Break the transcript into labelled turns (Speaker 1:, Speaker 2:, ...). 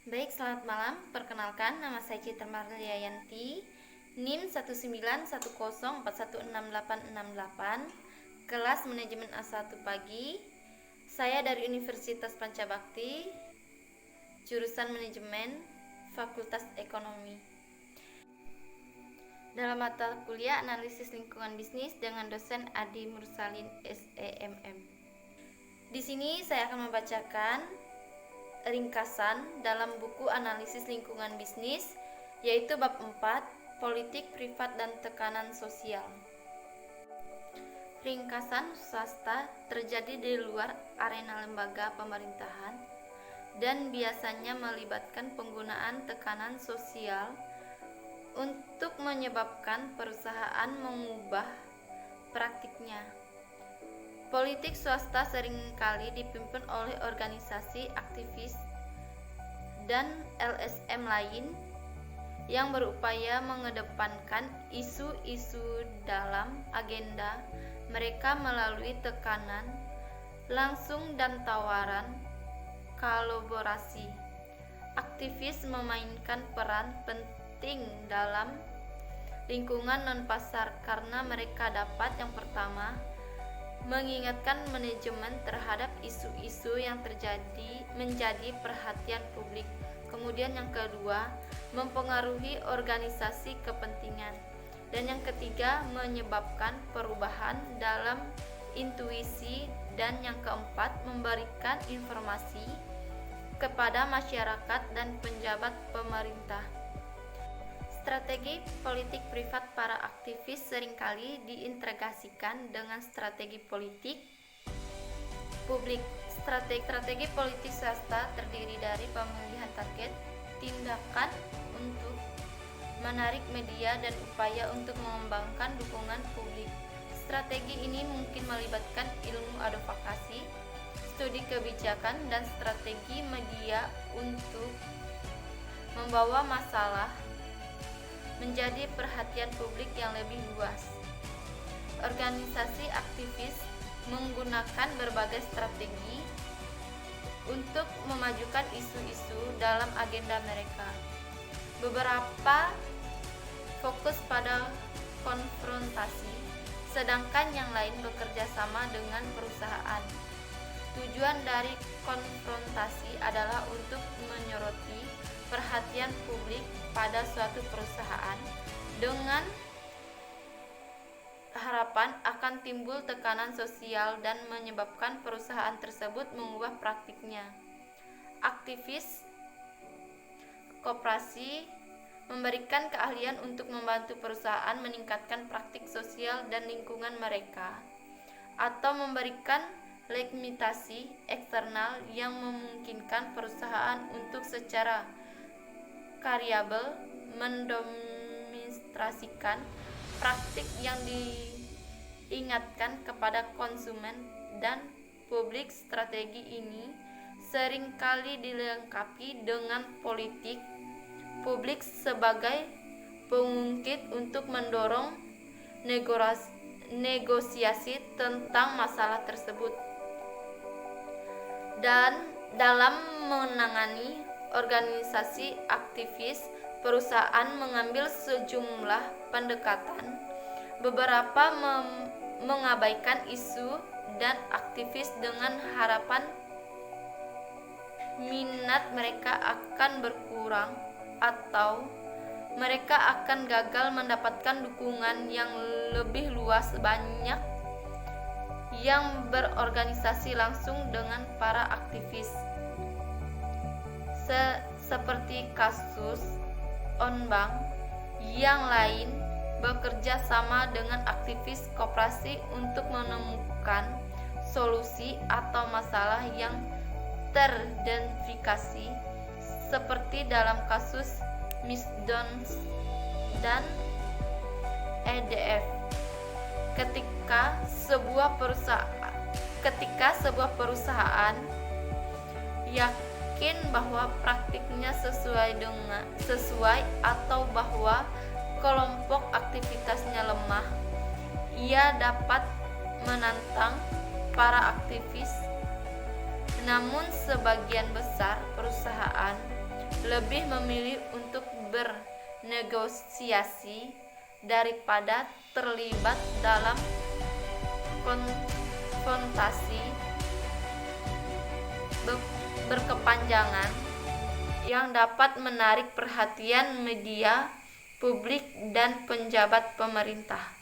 Speaker 1: Baik, selamat malam. Perkenalkan, nama saya Citra Marliayanti, NIM 19104166868, kelas manajemen A1 pagi. Saya dari Universitas Pancabakti, jurusan manajemen, Fakultas Ekonomi. Dalam mata kuliah analisis lingkungan bisnis dengan dosen Adi Mursalin SEMM. Di sini saya akan membacakan ringkasan dalam buku analisis lingkungan bisnis, yaitu bab 4, politik privat dan tekanan sosial. Ringkasan swasta terjadi di luar arena lembaga pemerintahan dan biasanya melibatkan penggunaan tekanan sosial untuk menyebabkan perusahaan mengubah praktiknya. Politik swasta seringkali dipimpin oleh organisasi aktivis dan LSM lain yang berupaya mengedepankan isu-isu dalam agenda mereka melalui tekanan langsung dan tawaran kolaborasi. Aktivis memainkan peran penting dalam lingkungan non-pasar karena mereka dapat, yang pertama, mengingatkan manajemen terhadap isu-isu yang menjadi perhatian publik. Kemudian yang kedua, mempengaruhi organisasi kepentingan. Dan yang ketiga, menyebabkan perubahan dalam intuisi. Dan yang keempat, memberikan informasi kepada masyarakat dan pejabat pemerintah. Strategi politik privat para aktivis seringkali diintegrasikan dengan strategi politik publik. Strategi politik swasta terdiri dari pemilihan target, tindakan untuk menarik media, dan upaya untuk mengembangkan dukungan publik. Strategi ini mungkin melibatkan ilmu advokasi, studi kebijakan, dan strategi media untuk membawa masalah menjadi perhatian publik yang lebih luas. Organisasi aktivis menggunakan berbagai strategi untuk memajukan isu-isu dalam agenda mereka. Beberapa fokus pada konfrontasi, sedangkan yang lain bekerja sama dengan perusahaan. Tujuan dari konfrontasi adalah untuk menyoroti perhatian publik pada suatu perusahaan dengan harapan akan timbul tekanan sosial dan menyebabkan perusahaan tersebut mengubah praktiknya. Aktivis koperasi memberikan keahlian untuk membantu perusahaan meningkatkan praktik sosial dan lingkungan mereka, atau memberikan legitimasi eksternal yang memungkinkan perusahaan untuk secara variabel mendemonstrasikan praktik yang diingatkan kepada konsumen dan publik. Strategi ini seringkali dilengkapi dengan politik publik sebagai pengungkit untuk mendorong negosiasi tentang masalah tersebut. Dan dalam menangani organisasi aktivis, perusahaan mengambil sejumlah pendekatan. Beberapa mengabaikan isu dan aktivis dengan harapan minat mereka akan berkurang atau mereka akan gagal mendapatkan dukungan yang lebih luas. Banyak yang berorganisasi langsung dengan para aktivis, seperti kasus Onbank. Yang lain bekerja sama dengan aktivis koperasi untuk menemukan solusi atau masalah yang teridentifikasi, seperti dalam kasus Misdons dan EDF. Ketika sebuah perusahaan yakin bahwa praktiknya sesuai atau bahwa kelompok aktivitasnya lemah, ia dapat menantang para aktivis. Namun sebagian besar perusahaan
Speaker 2: lebih memilih untuk bernegosiasi daripada terlibat dalam konfrontasi berkepanjangan yang dapat menarik perhatian media, publik, dan pejabat pemerintah.